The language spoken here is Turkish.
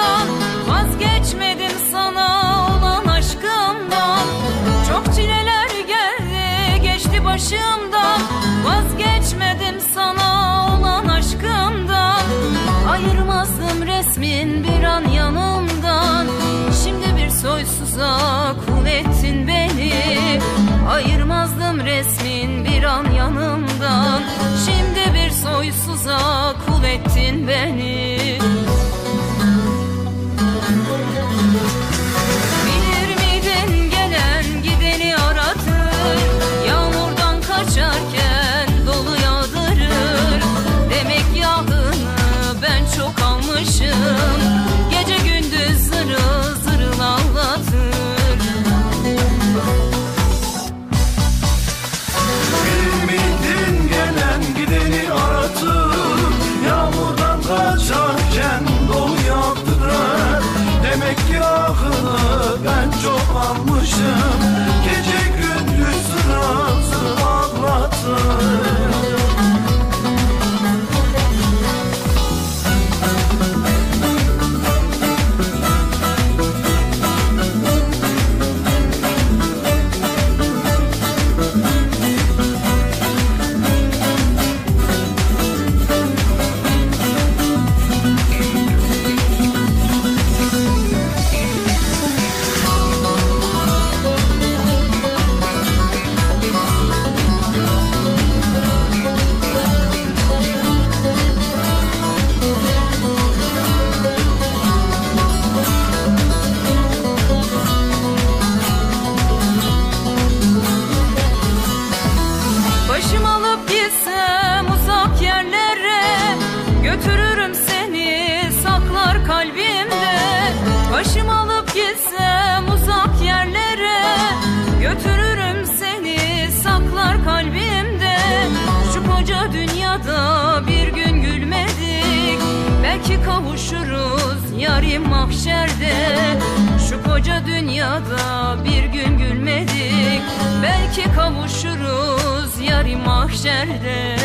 başımdan, vazgeçmedim sana olan aşkımdan. Çok çileler geldi geçti başımdan, vazgeçmedim sana olan aşkımdan. Ayırmazdım resmin bir an yanımdan, şimdi bir soysuza kul ettin beni. Ayırmazdım resmin bir an yanımdan, şimdi bir soysuza kul ettin beni. Bilir miydin gelen gideni aratır, yağmurdan kaçarken dolu yağdırır. Demek yağını ben çok almışım, gece gündüz zırıl zırıl ağlatır. Bilir miydin gelen gideni aratır, yağmurdan kaçarken dolu yağdırır. Demek yağını ben çok almışım, gece gündüz zırıl zırıl ağlatır. Başım alıp gitsem uzak yerlere, götürürüm seni saklar kalbimde. Başım alıp gitsem uzak yerlere, götürürüm seni saklar kalbimde. Şu koca dünyada bir gün gülmedik, belki kavuşuruz yarim mahşerde. Şu koca dünyada bir gün gülmedik, belki kavuşuruz yarim mahşerde.